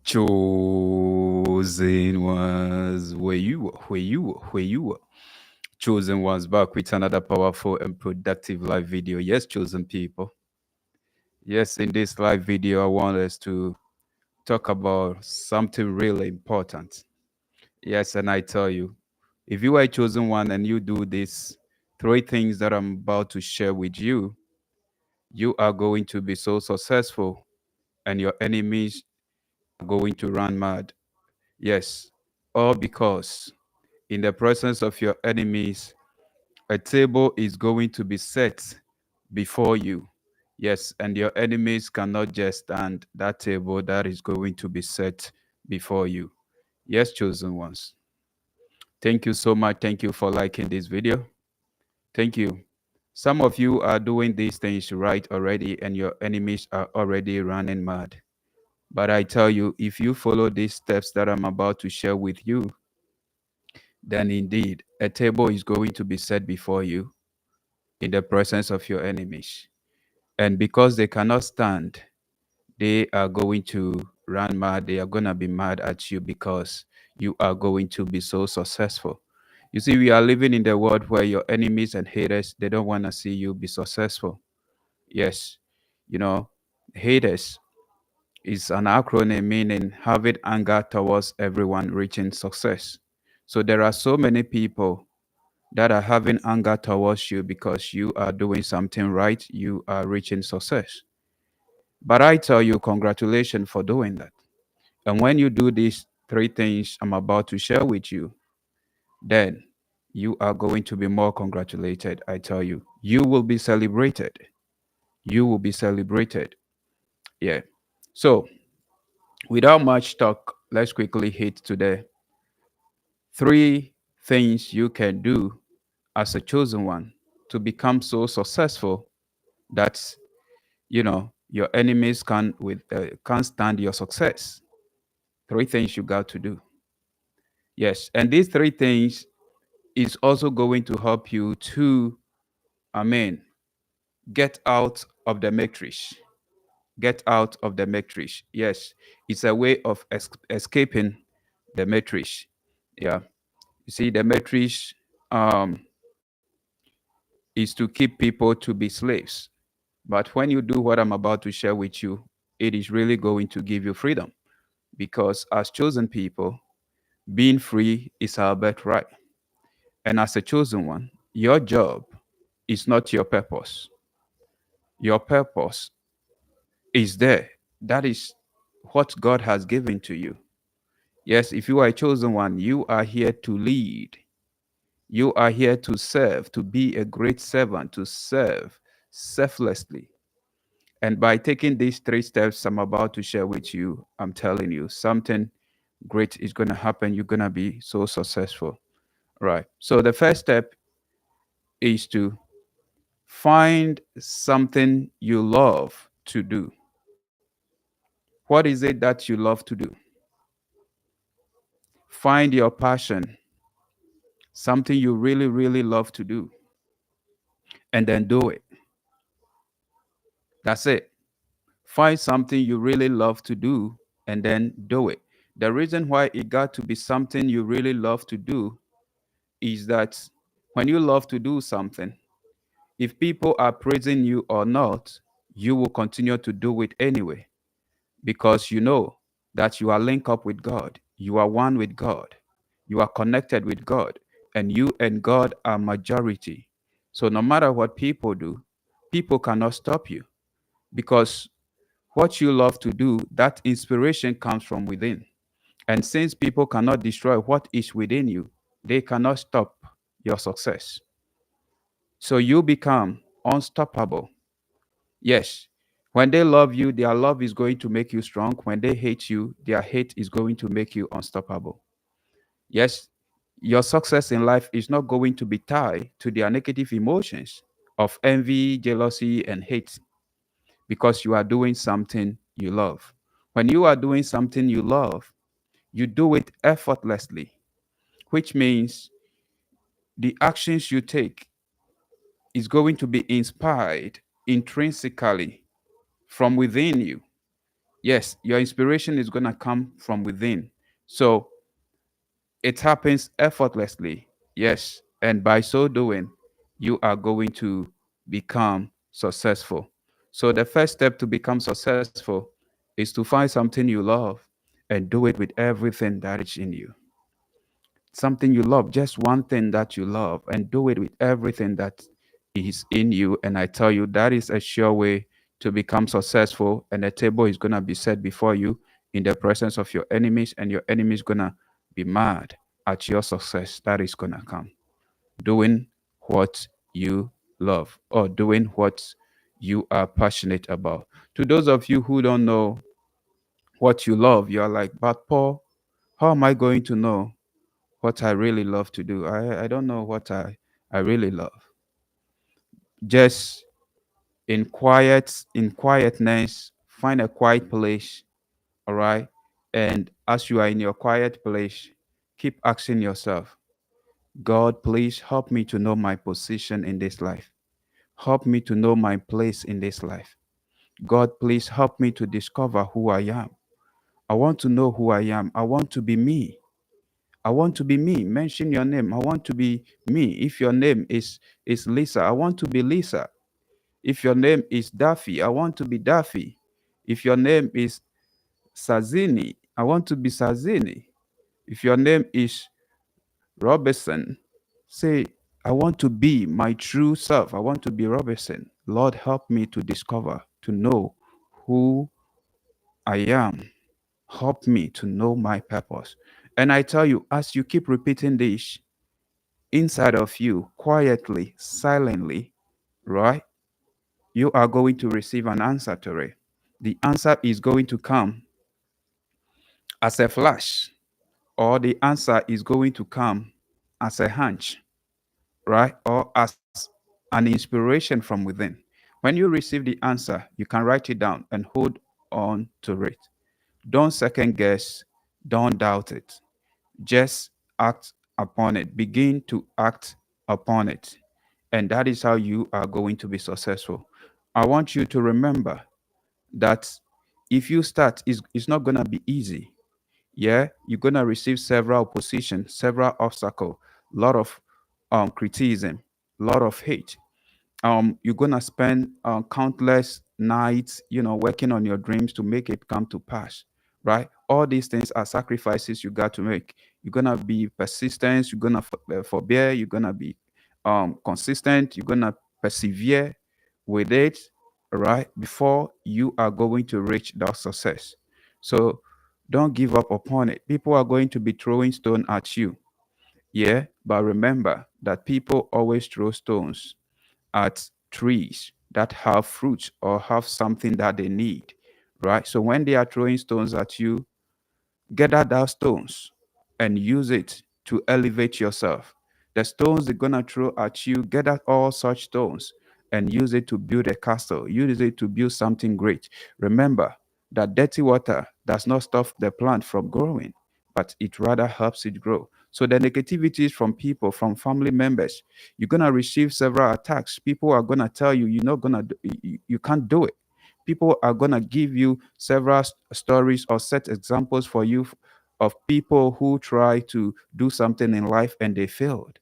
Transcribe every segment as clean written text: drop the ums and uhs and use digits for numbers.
Chosen ones, where you were. Chosen ones back with another powerful and productive live video. Yes, chosen people. Yes, in this live video, I want us to talk about something really important. Yes, and I tell you, if you are a chosen one and you do these three things that I'm about to share with you, you are going to be so successful and your enemies are going to run mad. Yes, all because in the presence of your enemies, a table is going to be set before you. Yes, and your enemies cannot just stand that table that is going to be set before you. Yes, chosen ones. Thank you so much. Thank you for liking this video. Thank you. Some of you are doing these things right already, and your enemies are already running mad. But I tell you, if you follow these steps that I'm about to share with you, then indeed a table is going to be set before you in the presence of your enemies. And because they cannot stand, they are going to run mad. They are going to be mad at you because you are going to be so successful. You see, we are living in the world where your enemies and haters, they don't want to see you be successful. Yes, you know, haters is an acronym meaning having anger towards everyone reaching success. So there are so many people that are having anger towards you because you are doing something right, you are reaching success. But I tell you, congratulations for doing that. And when you do these three things I'm about to share with you, then you are going to be more congratulated. I tell you, you will be celebrated. You will be celebrated. Yeah. So, without much talk, let's quickly hit to the three things you can do as a chosen one to become so successful that your enemies can't stand your success. Three things you got to do. Yes, and these three things is also going to help you to, I mean, get out of the matrix. Get out of the matrix. Yes, it's a way of escaping the matrix. Yeah, you see, the matrix um, is to keep people to be slaves. But when you do what I'm about to share with you, it is really going to give you freedom because as chosen people, being free is our birthright. And as a chosen one, your job is not your purpose. Your purpose is there. That is what God has given to you. Yes, if you are a chosen one, you are here to lead. You are here to serve, to be a great servant, to serve selflessly. And by taking these three steps I'm about to share with you, I'm telling you something great is going to happen. You're going to be so successful. Right. So the first step is to find something you love to do. What is it that you love to do? Find your passion, something you really, really love to do, and then do it. That's it. Find something you really love to do and then do it. The reason why it got to be something you really love to do is that when you love to do something, if people are praising you or not, you will continue to do it anyway because you know that you are linked up with God, you are one with God, you are connected with God, and you and God are majority. So no matter what people do, people cannot stop you because what you love to do, that inspiration comes from within. And since people cannot destroy what is within you, they cannot stop your success. So you become unstoppable. Yes. When they love you, their love is going to make you strong. When they hate you, their hate is going to make you unstoppable. Yes. Your success in life is not going to be tied to their negative emotions of envy, jealousy, and hate because you are doing something you love. When you are doing something you love, you do it effortlessly, which means the actions you take is going to be inspired intrinsically from within you. Yes, your inspiration is going to come from within. So it happens effortlessly. Yes. And by so doing, you are going to become successful. So the first step to become successful is to find something you love and do it with everything that is in you. Something you love, just one thing that you love, and do it with everything that is in you. And I tell you, that is a sure way to become successful. And the table is going to be set before you in the presence of your enemies, and your enemies going to be mad at your success that is going to come. Doing what you love, or doing what you are passionate about. To those of you who don't know what you love, you're like, but Paul, how am I going to know what I really love to do? I don't know what I really love. Just in quietness, find a quiet place, all right? And as you are in your quiet place, keep asking yourself, God, please help me to know my position in this life. Help me to know my place in this life. God, please help me to discover who I am. I want to know who I am. I want to be me. I want to be me. Mention your name. I want to be me. If your name is Lisa, I want to be Lisa. If your name is Daffy, I want to be Daffy. If your name is Sazini, I want to be Sazini. If your name is Robertson, say, I want to be my true self. I want to be Robertson. Lord, help me to discover, to know who I am. Help me to know my purpose. And I tell you, as you keep repeating this inside of you, quietly, silently, right, you are going to receive an answer to it. The answer is going to come as a flash, or the answer is going to come as a hunch, right? Or as an inspiration from within. When you receive the answer, you can write it down and hold on to it. Don't second guess, don't doubt it. Just act upon it. Begin to act upon it. And that is how you are going to be successful. I want you to remember that if you start, it's not going to be easy. Yeah, you're going to receive several opposition, several obstacles, a lot of criticism, a lot of hate. You're gonna spend countless nights, working on your dreams to make it come to pass, right? All these things are sacrifices you got to make. You're gonna be persistent. You're gonna forbear. You're gonna be consistent. You're gonna persevere with it, right? Before you are going to reach that success. So don't give up upon it. People are going to be throwing stone at you, yeah, but remember that people always throw stones at trees that have fruits or have something that they need, right? So when they are throwing stones at you, gather those stones and use it to elevate yourself. The stones they're gonna throw at you, gather all such stones and use it to build a castle, use it to build something great. Remember that dirty water does not stop the plant from growing, but it rather helps it grow. So the negativities from people, from family members, you're gonna receive several attacks. People are gonna tell you you're not gonna you can't do it. People are going to give you several stories or set examples for you of people who try to do something in life and they failed.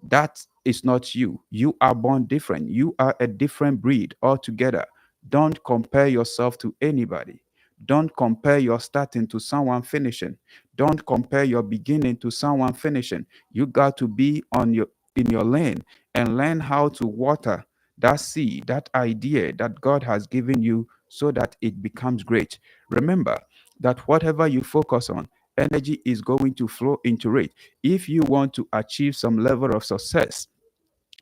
That is not you. You are born different. You are a different breed altogether. Don't compare yourself to anybody. Don't compare your starting to someone finishing. Don't compare your beginning to someone finishing. You got to be on your in your lane and learn how to water that seed, that idea that God has given you so that it becomes great. Remember that whatever you focus on, energy is going to flow into it. If you want to achieve some level of success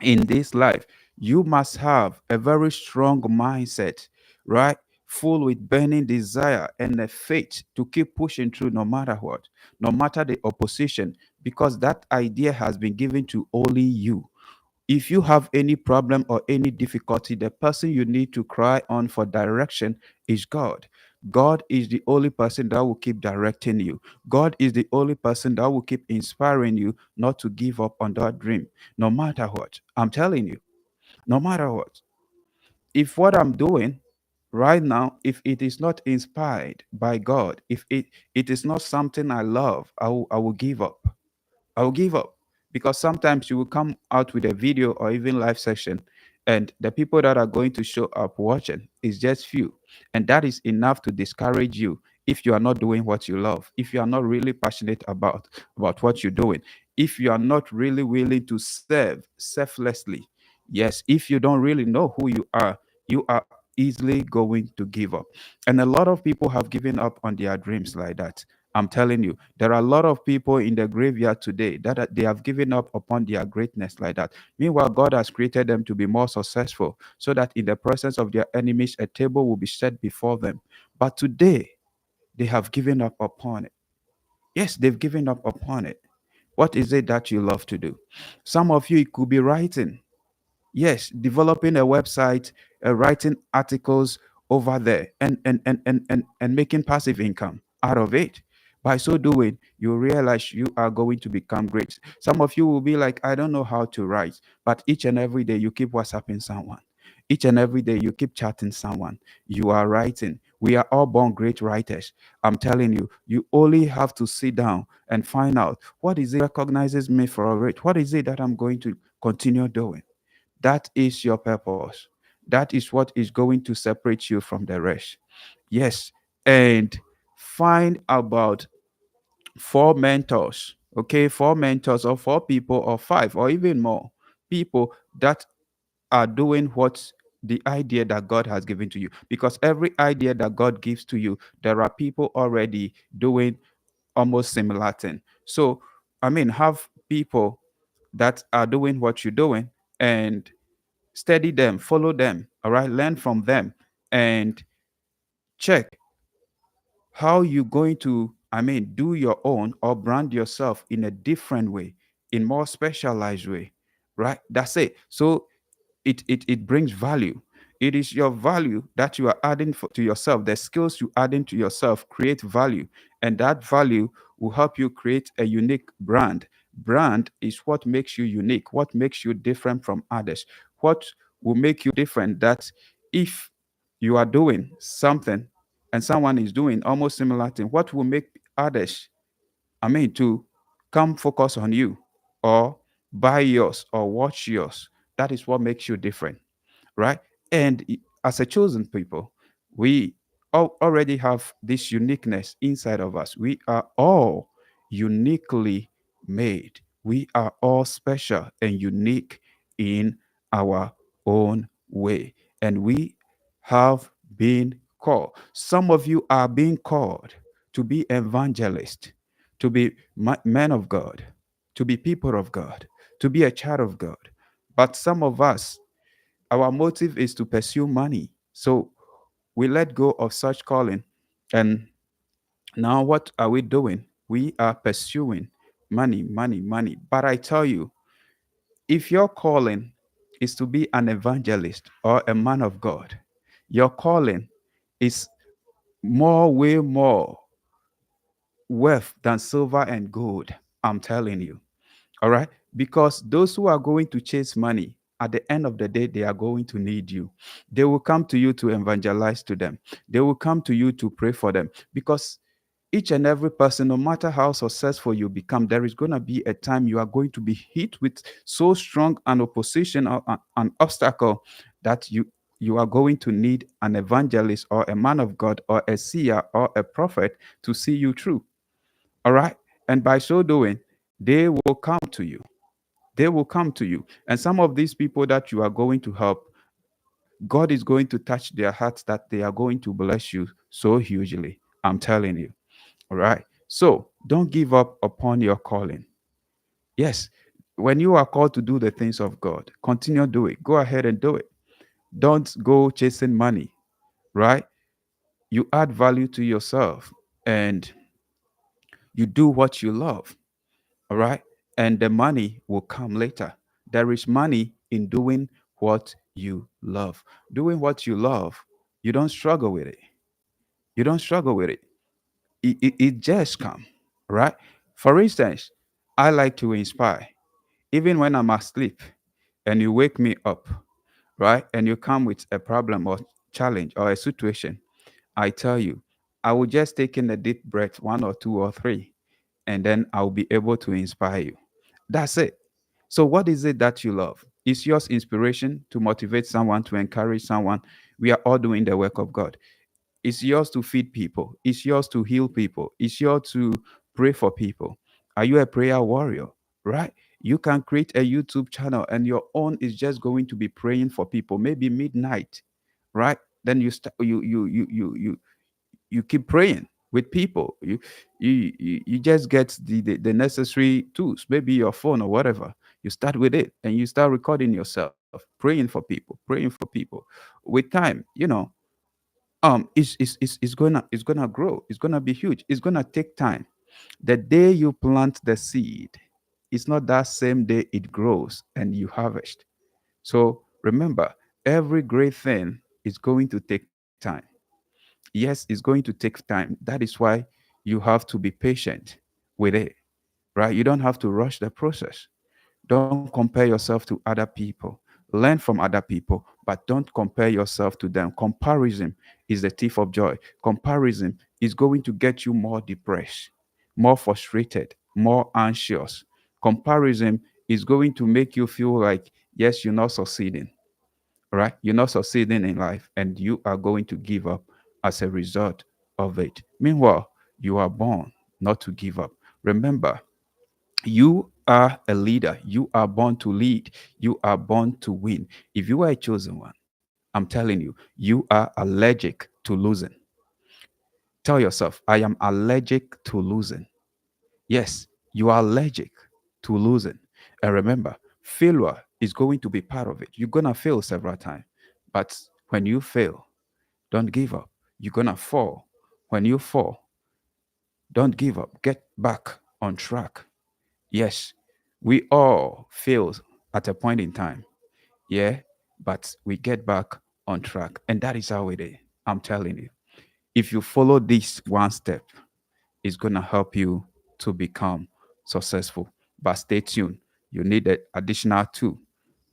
in this life, you must have a very strong mindset, right? Full with burning desire and a faith to keep pushing through no matter what, no matter the opposition, because that idea has been given to only you. If you have any problem or any difficulty, the person you need to cry on for direction is God. God is the only person that will keep directing you. God is the only person that will keep inspiring you not to give up on that dream, no matter what. I'm telling you, no matter what. if what I'm doing right now, if it is not inspired by God, if it is not something I love, I will give up. I will give up, because sometimes you will come out with a video or even live session, and the people that are going to show up watching is just few, and that is enough to discourage you if you are not doing what you love, if you are not really passionate about what you're doing, if you are not really willing to serve selflessly. Yes, if you don't really know who you are easily going to give up. And a lot of people have given up on their dreams like that. I'm telling you, there are a lot of people in the graveyard today that they have given up upon their greatness like that. Meanwhile, God has created them to be more successful so that in the presence of their enemies, a table will be set before them. But today, they have given up upon it. Yes, they've given up upon it. What is it that you love to do? Some of you, it could be writing. Yes, developing a website, writing articles over there, and making passive income out of it. By so doing, you realize you are going to become great. Some of you will be like, I don't know how to write, but each and every day you keep WhatsApping someone. Each and every day you keep chatting someone. You are writing. We are all born great writers. I'm telling you, you only have to sit down and find out what is it recognizes me for it. What is it that I'm going to continue doing? That is your purpose. That is what is going to separate you from the rest. Yes. And find about four mentors, okay? Four mentors, or four people, or five, or even more people that are doing what the idea that God has given to you. Because every idea that God gives to you, there are people already doing almost similar thing. So, I mean, have people that are doing what you're doing, and study them, follow them, all right, learn from them, and check how you're going to, I mean, do your own or brand yourself in a different way, in more specialized way, right? That's it. So it brings value. It is your value that you are adding to yourself. The skills you add into yourself create value, and that value will help you create a unique brand. Brand is what makes you unique, what makes you different from others, what will make you different. That if you are doing something and someone is doing almost similar thing, what will make others, I mean, to come focus on you, or buy yours, or watch yours? That is what makes you different, right? And as a chosen people, we already have this uniqueness inside of us. We are all uniquely made. We are all special and unique in our own way. And we have been called. Some of you are being called to be evangelists, to be men of God, to be people of God, to be a child of God. But some of us, our motive is to pursue money. So we let go of such calling. And now what are we doing? We are pursuing money, money, money. But I tell you, if your calling is to be an evangelist or a man of God, your calling is more, way more worth than silver and gold. I'm telling you. All right. Because those who are going to chase money, at the end of the day, they are going to need you. They will come to you to evangelize to them. They will come to you to pray for them. Because each and every person, no matter how successful you become, there is going to be a time you are going to be hit with so strong an opposition, or an obstacle, that you are going to need an evangelist or a man of God or a seer or a prophet to see you through. All right. And by so doing, they will come to you. They will come to you. And some of these people that you are going to help, God is going to touch their hearts that they are going to bless you so hugely. I'm telling you. All right. So don't give up upon your calling. Yes. When you are called to do the things of God, continue to do it. Go ahead and do it. Don't go chasing money, right? You add value to yourself, and you do what you love. All right. And the money will come later. There is money in doing what you love. Doing what you love, you don't struggle with it. You don't struggle with it. It just come, right? For instance, I like to inspire. Even when I'm asleep and you wake me up, right? And you come with a problem or challenge or a situation, I tell you, I will just take in a deep breath, one or two or three, and then I'll be able to inspire you. That's it. So, what is it that you love? Is yours inspiration to motivate someone, to encourage someone? We are all doing the work of God. It's yours to feed people. It's yours to heal people. It's yours to pray for people. Are you a prayer warrior? Right? You can create a YouTube channel and your own is just going to be praying for people, maybe midnight, right? Then you start you keep praying with people. You just get the necessary tools, maybe your phone or whatever. You start with it and you start recording yourself, praying for people. With time, it's gonna grow, it's gonna be huge, it's gonna take time. The day you plant the seed, it's not that same day it grows and you harvest. So remember, every great thing is going to take time. Yes, it's going to take time. That is why you have to be patient with it, right? You don't have to rush the process. Don't compare yourself to other people. Learn from other people, but don't compare yourself to them. Comparison is the thief of joy. Comparison is going to get you more depressed, more frustrated, more anxious. Comparison is going to make you feel like, yes, you're not succeeding, right? You're not succeeding in life, and you are going to give up as a result of it. Meanwhile, you are born not to give up. Remember, you are a leader. You are born to lead. You are born to win. If you are a chosen one, I'm telling you, you are allergic to losing. Tell yourself, I am allergic to losing. Yes, you are allergic to losing. And remember, failure is going to be part of it. You're going to fail several times. But when you fail, don't give up. You're going to fall. When you fall, don't give up. Get back on track. Yes, we all fail at a point in time. Yeah, but we get back on track. And that is how it is. I'm telling you. If you follow this one step, it's going to help you to become successful. But stay tuned. You need an additional tool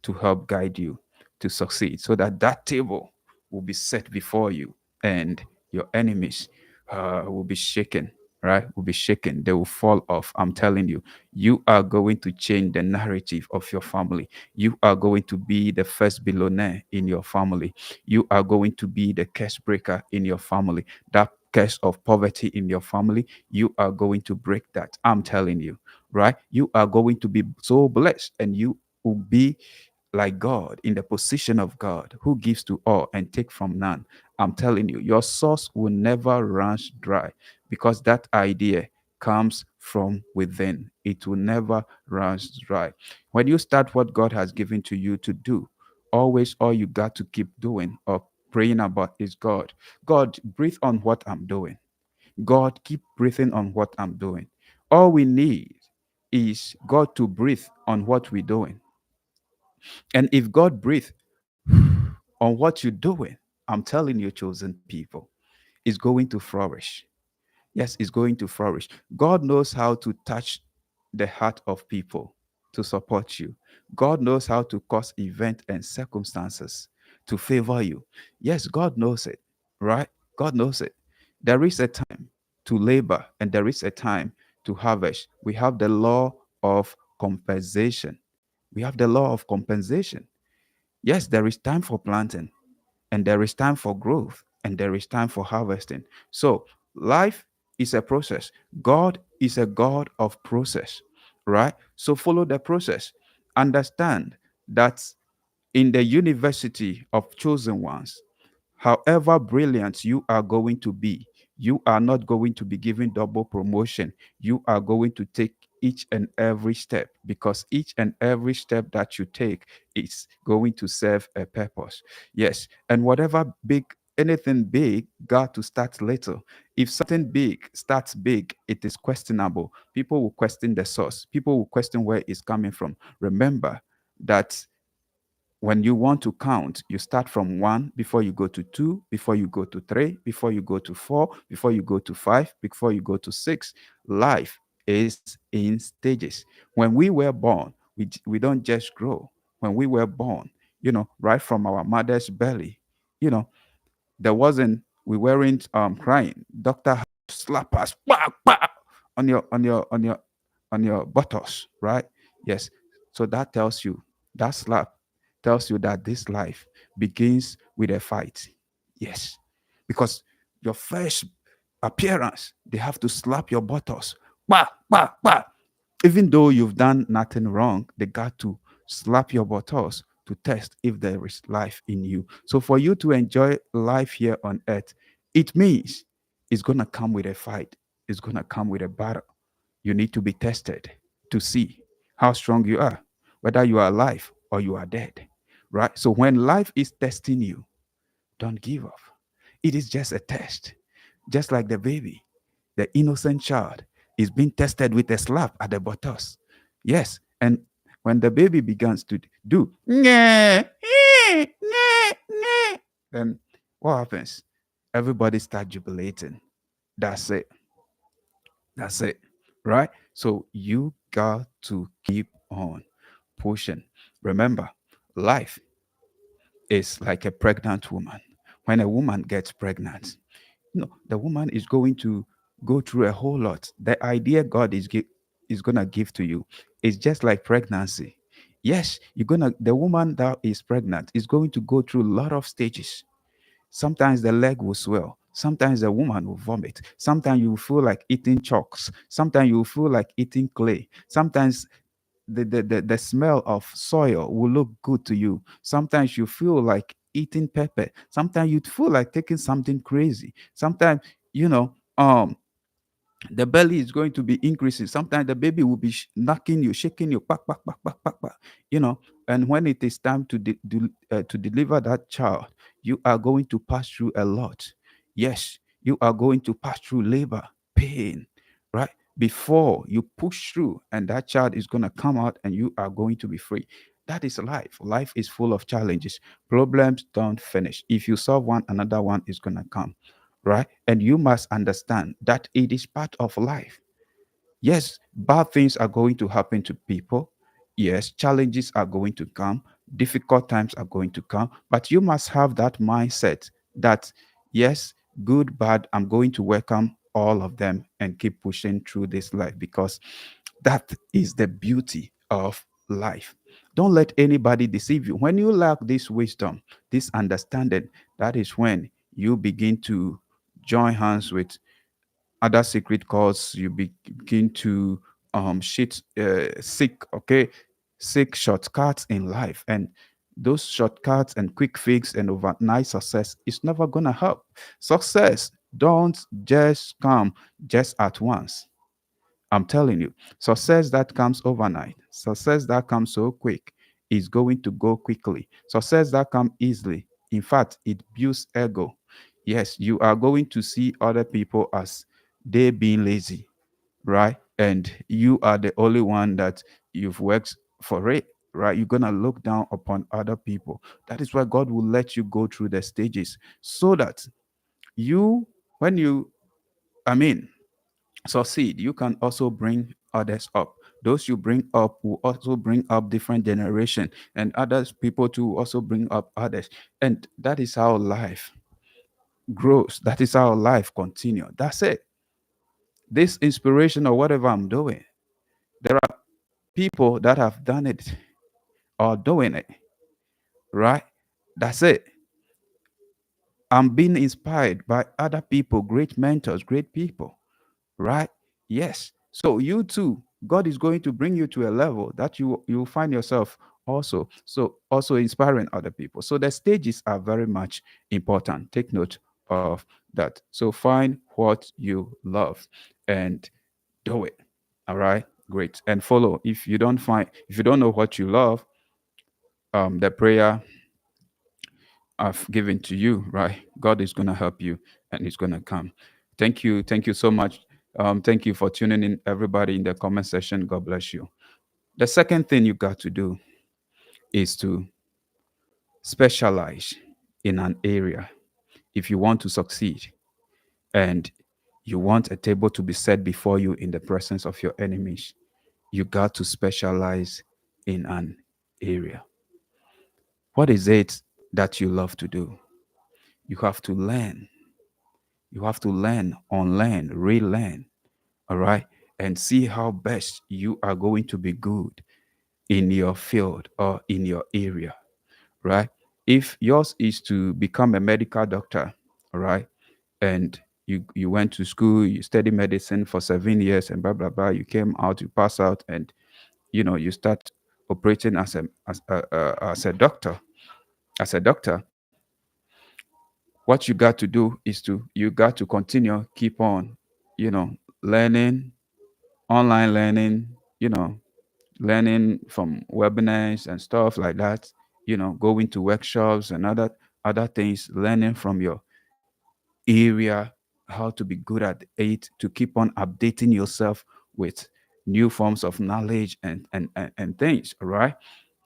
to help guide you to succeed so that that table will be set before you and your enemies will be shaken, right? Will be shaken. They will fall off. I'm telling you, you are going to change the narrative of your family. You are going to be the first billionaire in your family. You are going to be the curse breaker in your family. That curse of poverty in your family, you are going to break that. I'm telling you, right? You are going to be so blessed and you will be like God, in the position of God, who gives to all and take from none. I'm telling you, your source will never run dry because that idea comes from within. It will never run dry. When you start what God has given to you to do, always all you got to keep doing or praying about is God. God, breathe on what I'm doing. God, keep breathing on what I'm doing. All we need is God to breathe on what we're doing. And if God breathes on what you're doing, I'm telling you, chosen people, it's going to flourish. Yes, it's going to flourish. God knows how to touch the heart of people to support you. God knows how to cause event and circumstances to favor you. Yes, God knows it, right? God knows it. There is a time to labor and there is a time to harvest. We have the law of compensation. We have the law of compensation. Yes, there is time for planting and there is time for growth and there is time for harvesting. So, life is a process. God is a God of process, right? So, follow the process. Understand that in the university of chosen ones, however brilliant you are going to be, you are not going to be given double promotion. You are going to take each and every step because each and every step that you take is going to serve a purpose. Yes. And whatever big, anything big, got to start little. If something big starts big, it is questionable. People will question the source, people will question where it's coming from. Remember that when you want to count, you start from one before you go to two, before you go to three, before you go to four, before you go to five, before you go to six. Life is in stages. When we were born, we don't just grow. When we were born, right from our mother's belly. You know, there wasn't we weren't crying. Doctor had to slap us bah, bah, on your buttocks, right? Yes. So that slap tells you that this life begins with a fight. Yes. Because your first appearance, they have to slap your buttocks. Bah, bah, bah. Even though you've done nothing wrong, they got to slap your buttocks to test if there is life in you. So for you to enjoy life here on earth, it means it's gonna come with a fight. It's gonna come with a battle. You need to be tested to see how strong you are, whether you are alive or you are dead. Right? So when life is testing you, don't give up. It is just a test. Just like the baby, the innocent child is being tested with a slap at the buttocks. Yes. And when the baby begins to do, "Nyeh, nyeh, nyeh, nyeh," then what happens? Everybody start jubilating. That's it. That's it. Right? So you got to keep on pushing. Remember, life is like a pregnant woman. When a woman gets pregnant, the woman is going to go through a whole lot. The idea God is gonna give to you is just like pregnancy. Yes, the woman that is pregnant is going to go through a lot of stages. Sometimes the leg will swell. Sometimes the woman will vomit. Sometimes you will feel like eating chalks. Sometimes you will feel like eating clay. Sometimes the smell of soil will look good to you. Sometimes you feel like eating pepper. Sometimes you feel like taking something crazy. Sometimes, you know, the belly is going to be increasing. Sometimes the baby will be knocking you, shaking you, back, back, back, back, back, back, you know. And when it is time to deliver that child, you are going to pass through a lot. Yes, you are going to pass through labor, pain, right? Before you push through, and that child is going to come out and you are going to be free. That is life. Life is full of challenges. Problems don't finish. If you solve one, another one is going to come, right? And you must understand that it is part of life. Yes, bad things are going to happen to people. Yes, challenges are going to come, difficult times are going to come, but you must have that mindset that, yes, good, bad, I'm going to welcome all of them and keep pushing through this life because that is the beauty of life. Don't let anybody deceive you. When you lack this wisdom, this understanding, that is when you begin to join hands with other secret cults. You begin to seek, okay, seek shortcuts in life, and those shortcuts and quick fix and overnight success is never gonna help. Success don't just come just at once. I'm telling you, success that comes overnight, success that comes so quick is going to go quickly. Success that comes easily, in fact, it builds ego. Yes, you are going to see other people as they being lazy, right? And you are the only one that you've worked for it, right? You're gonna look down upon other people. That is why God will let you go through the stages so that you, when you, I mean, succeed, you can also bring others up. Those you bring up will also bring up different generation, and others people too also bring up others. And that is how life grows. That is how life continues. That's it. This inspiration or whatever I'm doing, there are people that have done it or doing it, right? That's it. I'm being inspired by other people, great mentors, great people, right? Yes. So you too, God is going to bring you to a level that you will find yourself also inspiring other people. So the stages are very much important. Take note of that. So find what you love and do it. All right. Great. And follow. If you don't know what you love, the prayer I've given to you, right? God is going to help you and it's going to come. Thank you. Thank you so much. Thank you for tuning in, everybody in the comment section. God bless you. The second thing you got to do is to specialize in an area if you want to succeed and you want a table to be set before you in the presence of your enemies. You got to specialize in an area. What is it that you love to do? You have to learn. You have to learn, unlearn, relearn, all right? And see how best you are going to be good in your field or in your area, right? If yours is to become a medical doctor, all right, and you went to school, you studied medicine for 7 years, and blah blah blah, you came out, you pass out, and you start operating as a doctor, as a doctor. What you got to do is you got to continue, keep on, you know, learning, online learning, you know, learning from webinars and stuff like that, going to workshops and other things, learning from your area, how to be good at it, to keep on updating yourself with new forms of knowledge and things. All right,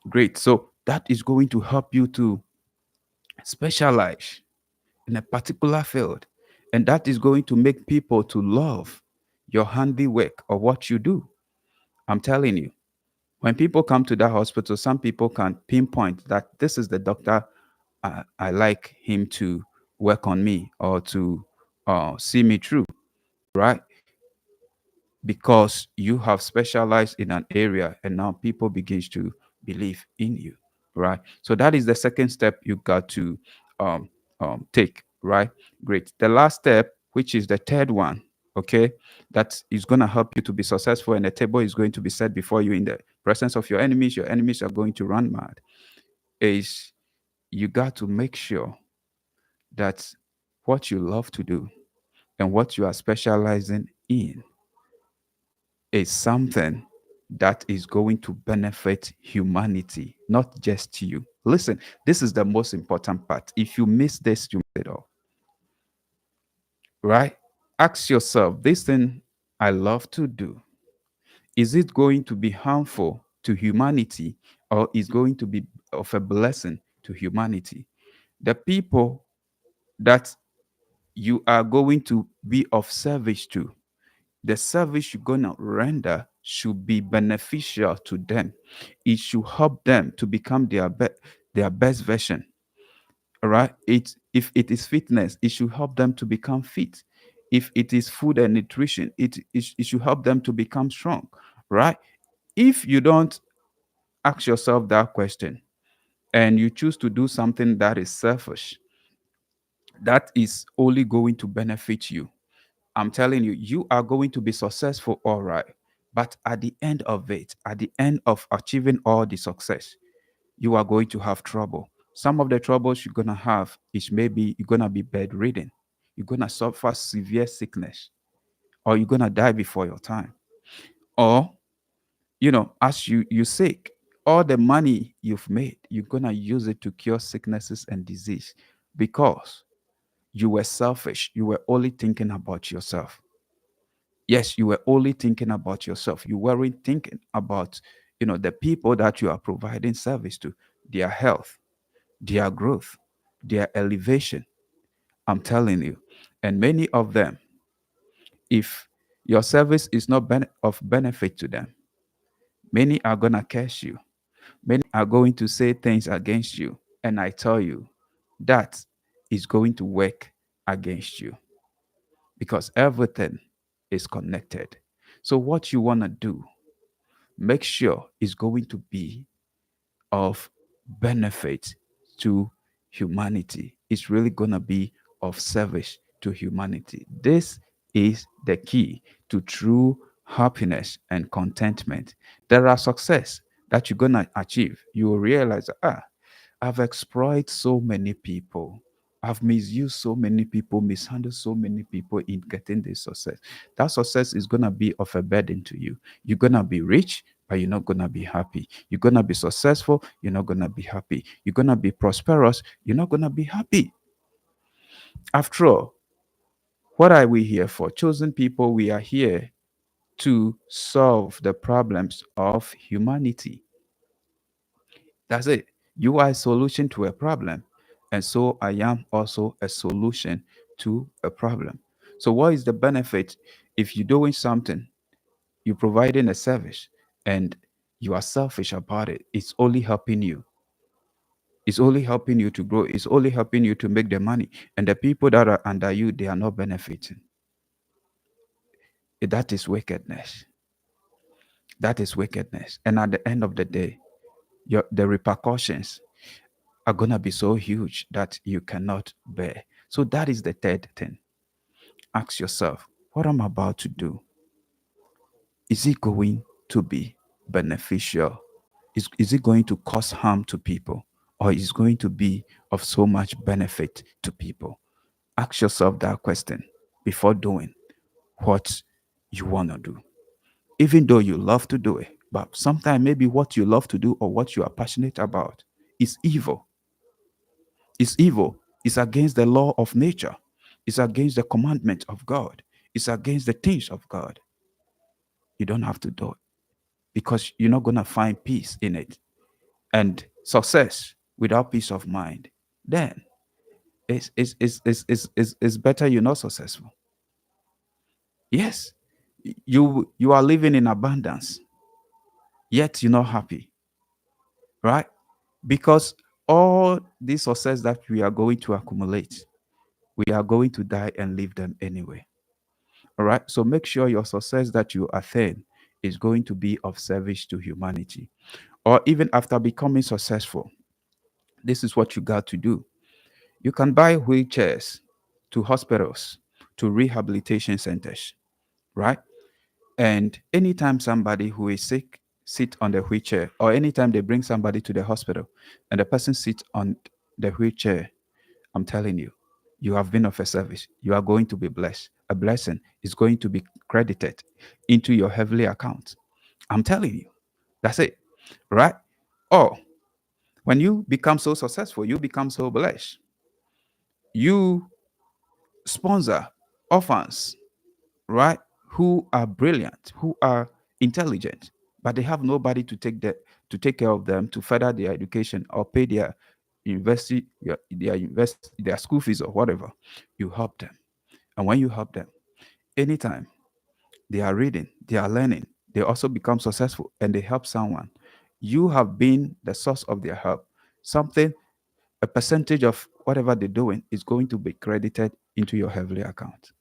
great. So that is going to help you to specialize in a particular field, and that is going to make people to love your handiwork or what you do. I'm telling you, when people come to that hospital, some people can pinpoint that this is the doctor I like him to work on me or to see me through, right? Because you have specialized in an area and now people begins to believe in you, right? So that is the second step you got to um, take, right? Great. The last step, which is the third one, okay, that is going to help you to be successful, and the table is going to be set before you in the presence of your enemies. Your enemies are going to run mad. Is you got to make sure that what you love to do and what you are specializing in is something that is going to benefit humanity, not just you. Listen, this is the most important part. If you miss this, you miss it all, right? Ask yourself, this thing I love to do, is it going to be harmful to humanity or is going to be of a blessing to humanity? The people that you are going to be of service to, the service you're going to render should be beneficial to them. It should help them to become their best version. All right. If it is fitness, it should help them to become fit. If it is food and nutrition, it should help them to become strong. Right. If you don't ask yourself that question and you choose to do something that is selfish, that is only going to benefit you. I'm telling you, you are going to be successful, all right. But at the end of it, at the end of achieving all the success, you are going to have trouble. Some of the troubles you're going to have is maybe you're going to be bedridden, you're going to suffer severe sickness, or you're going to die before your time. Or, as you sick, all the money you've made, you're going to use it to cure sicknesses and disease because you were selfish. You were only thinking about yourself. Yes, you were only thinking about yourself. You weren't thinking about, the people that you are providing service to, their health, their growth, their elevation. I'm telling you. And many of them, if your service is not of benefit to them, many are going to curse you. Many are going to say things against you. And I tell you, that is going to work against you because everything is connected. So, what you want to do, make sure it's going to be of benefit to humanity. It's really going to be of service to humanity. This is the key to true happiness and contentment. There are success that you're going to achieve. You will realize, I've exploited so many people. I've misused so many people, mishandled so many people in getting this success. That success is going to be of a burden to you. You're going to be rich, but you're not going to be happy. You're going to be successful, you're not going to be happy. You're going to be prosperous, you're not going to be happy. After all, what are we here for? Chosen people, we are here to solve the problems of humanity. That's it. You are a solution to a problem. And so I am also a solution to a problem. So, what is the benefit if you're doing something, you're providing a service, and you are selfish about it? It's only helping you. It's only helping you to grow. It's only helping you to make the money. And the people that are under you, they are not benefiting. That is wickedness. That is wickedness. And at the end of the day, the repercussions are going to be so huge that you cannot bear. So that is the third thing. Ask yourself, what I'm about to do, is it going to be beneficial? Is it going to cause harm to people? Or is it going to be of so much benefit to people? Ask yourself that question before doing what you want to do. Even though you love to do it, but sometimes maybe what you love to do or what you are passionate about is evil. It's evil. It's against the law of nature. It's against the commandment of God. It's against the things of God. You don't have to do it because you're not going to find peace in it. And success without peace of mind, then it's better you're not successful. Yes, you are living in abundance, yet you're not happy, right? Because all this success that we are going to accumulate, we are going to die and leave them anyway. All right. So make sure your success that you attain is going to be of service to humanity. Or even after becoming successful, this is what you got to do. You can buy wheelchairs to hospitals, to rehabilitation centers, right? And anytime somebody who is sick sit on the wheelchair, or anytime they bring somebody to the hospital and the person sits on the wheelchair, I'm telling you, you have been of a service. You are going to be blessed. A blessing is going to be credited into your heavenly account. I'm telling you. That's it. Right? Or when you become so successful, you become so blessed. You sponsor orphans, right? Who are brilliant, who are intelligent, but they have nobody to take care of them, to further their education or pay their university, their school fees or whatever. You help them. And when you help them, anytime they are reading, they are learning, they also become successful and they help someone. You have been the source of their help. Something, a percentage of whatever they're doing is going to be credited into your heavenly account.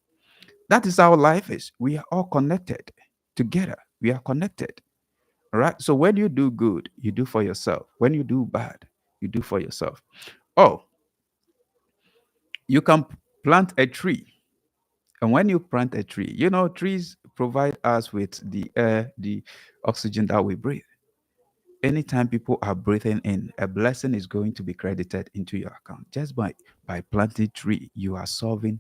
That is how life is. We are all connected together. We are connected. All right. So when you do good, you do for yourself. When you do bad, you do for yourself. Oh, you can plant a tree. And when you plant a tree, trees provide us with the air, the oxygen that we breathe. Anytime people are breathing in, a blessing is going to be credited into your account. Just by planting tree, you are solving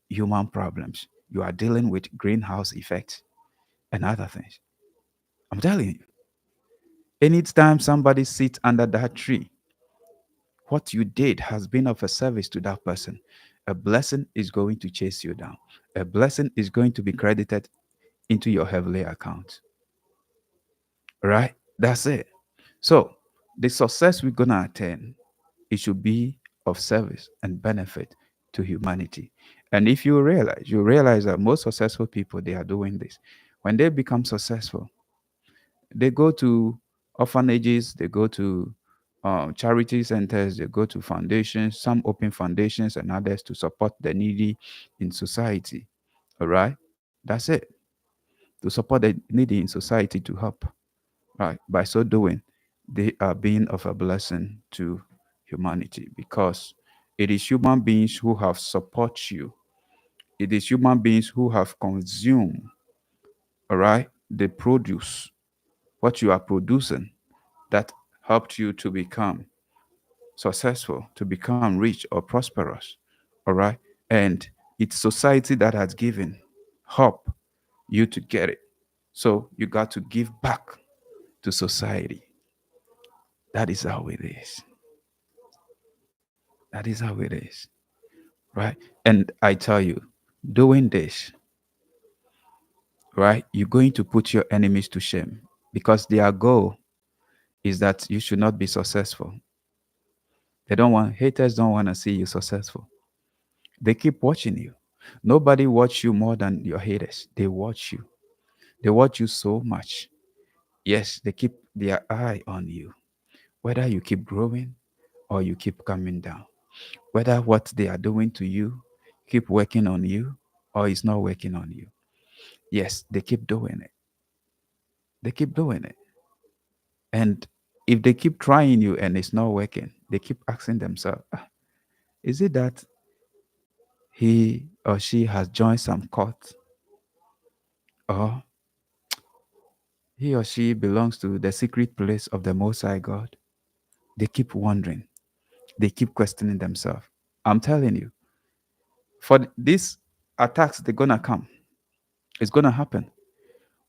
human problems. You are dealing with greenhouse effects and other things. I'm telling you, anytime somebody sits under that tree, what you did has been of a service to that person. A blessing is going to chase you down. A blessing is going to be credited into your heavenly account. Right? That's it. So, the success we're going to attain, it should be of service and benefit to humanity. And if you realize that most successful people, they are doing this. When they become successful, they go to orphanages, they go to charity centers, they go to foundations, some open foundations and others to support the needy in society. All right? That's it. To support the needy in society to help. Right? By so doing, they are being of a blessing to humanity because it is human beings who have support you. It is human beings who have consumed, all right, the produce, what you are producing that helped you to become successful, to become rich or prosperous. All right. And it's society that has given help you to get it. So you got to give back to society. That is how it is. That is how it is. Right. And I tell you, doing this, right, you're going to put your enemies to shame because their goal is that you should not be successful. Haters don't want to see you successful. They keep watching you. Nobody watch you more than your haters. They watch you. They watch you so much. Yes, they keep their eye on you. Whether you keep growing or you keep coming down. Whether what they are doing to you keep working on you or it's not working on you. Yes, they keep doing it. They keep doing it. And if they keep trying you and it's not working, they keep asking themselves, "Ah, is it that he or she has joined some cult, or he or she belongs to the secret place of the Most High God?" They keep wondering. They keep questioning themselves. I'm telling you, for these attacks, they're gonna come. It's gonna happen.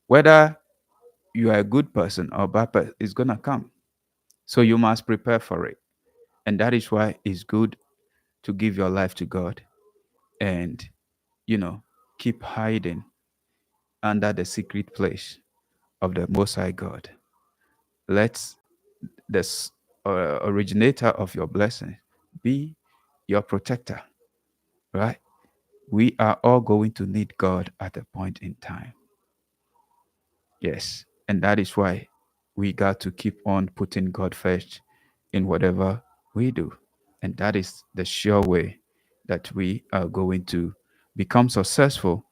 Whether you are a good person or a bad person, it's gonna come. So you must prepare for it. And that is why it's good to give your life to God and, you know, keep hiding under the secret place of the Most High God. Let the originator of your blessing be your protector, right? We are all going to need God at a point in time. Yes. And that is why we got to keep on putting God first in whatever we do. And that is the sure way that we are going to become successful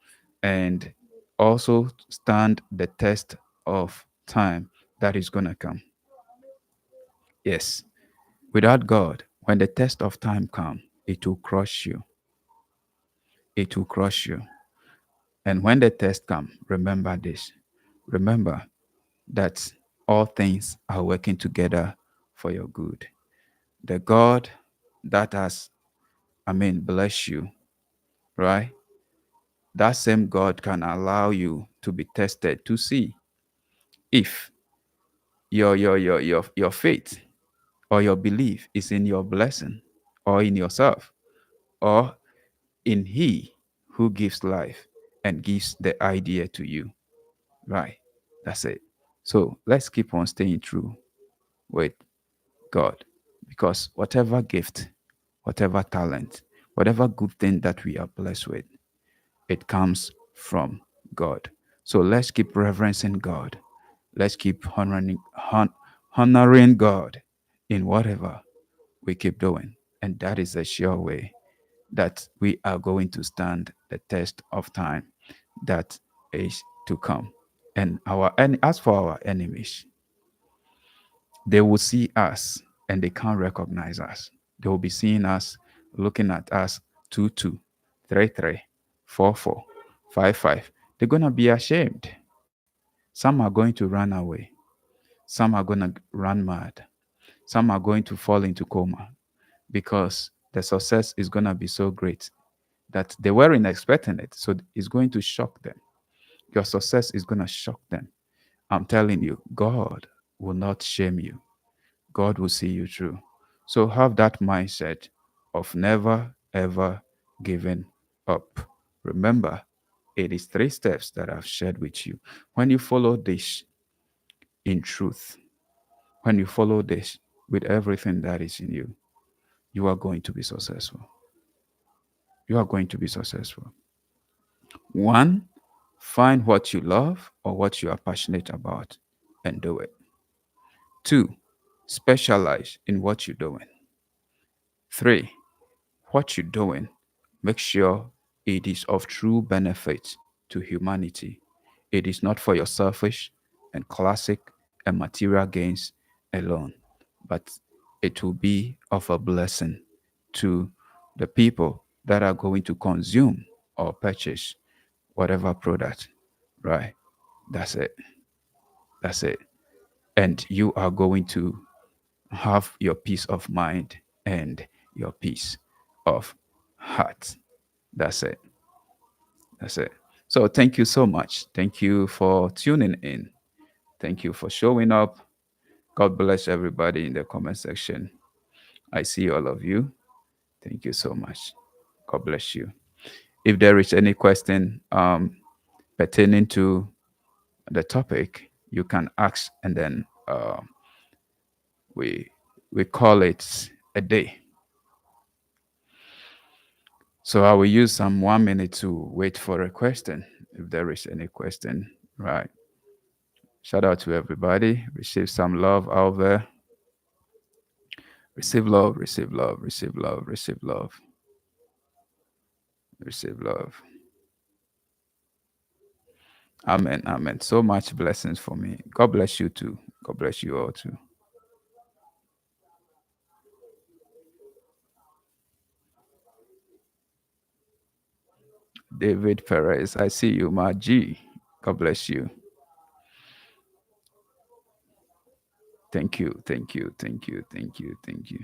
and also stand the test of time that is going to come. Yes. Without God, when the test of time comes, it will crush you. It will crush you. And when the test comes, remember this. Remember that all things are working together for your good. The God that has, bless you, right? That same God can allow you to be tested to see if your faith or your belief is in your blessing or in yourself or in He who gives life and gives the idea to you. Right. That's it. So let's keep on staying true with God, because whatever gift, whatever talent, whatever good thing that we are blessed with, it comes from God. So let's keep reverencing God. Let's keep honoring God in whatever we keep doing. And that is a sure way that we are going to stand the test of time that is to come. And as for our enemies, they will see us and they can't recognize us. They will be seeing us, looking at us 2-2, 3-3, 4-4, 5-5. They're going to be ashamed. Some are going to run away. Some are going to run mad. Some are going to fall into coma because the success is going to be so great that they weren't expecting it. So it's going to shock them. Your success is going to shock them. I'm telling you, God will not shame you. God will see you through. So have that mindset of never ever giving up. Remember, it is 3 steps that I've shared with you. When you follow this in truth, when you follow this with everything that is in you, you are going to be successful. You are going to be successful. One, find what you love or what you are passionate about and do it. Two, specialize in what you're doing. Three, what you're doing, make sure it is of true benefit to humanity. It is not for your selfish and classic and material gains alone, but it will be of a blessing to the people that are going to consume or purchase whatever product. Right? That's it. That's it. And you are going to have your peace of mind and your peace of heart. That's it. That's it. So thank you so much. Thank you for tuning in. Thank you for showing up. God bless everybody in the comment section. I see all of you. Thank you so much. God bless you. If there is any question pertaining to the topic, you can ask, and then we we call it a day. So I will use some 1 minute to wait for a question, if there is any question. Right. Shout out to everybody. Receive some love out there. Receive love, receive love, receive love, receive love, receive love. Amen, amen. So much blessings for me. God bless you too. God bless you all too. David Perez, I see you, my G. God bless you. Thank you, thank you, thank you, thank you, thank you.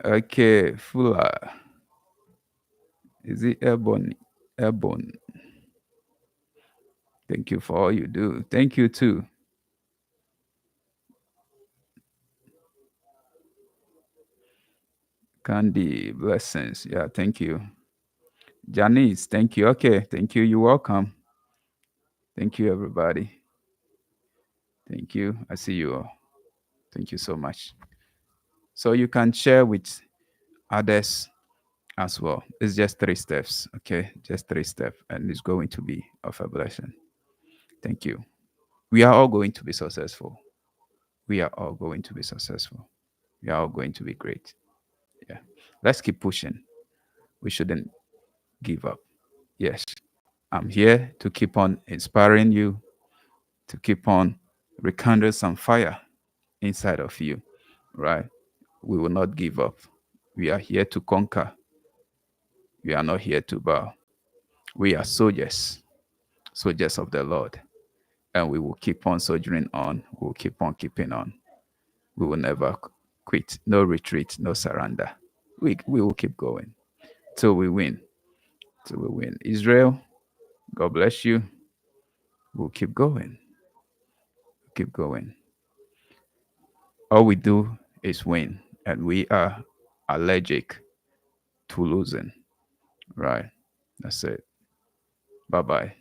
Okay, Fuller. Is it Airborne? Airborne. Thank you for all you do. Thank you too. Candy, blessings. Yeah, thank you. Janice, thank you. Okay, thank you. You're welcome. Thank you, everybody. Thank you. I see you all. Thank you so much. So you can share with others as well. It's just 3 steps, okay? Just 3 steps, and it's going to be of a blessing. Thank you. We are all going to be successful. We are all going to be successful. We are all going to be great. Yeah. Let's keep pushing. We shouldn't give up. Yes. I'm here to keep on inspiring you, to keep on rekindling some fire inside of you, right? We will not give up. We are here to conquer. We are not here to bow. We are soldiers, soldiers of the Lord, and we will keep on soldiering on. We will keep on keeping on. We will never quit. No retreat, no surrender. We will keep going till we win. Till we win. Israel, God bless you. We'll keep going. Keep going. All we do is win, and we are allergic to losing. Right. That's it. Bye bye.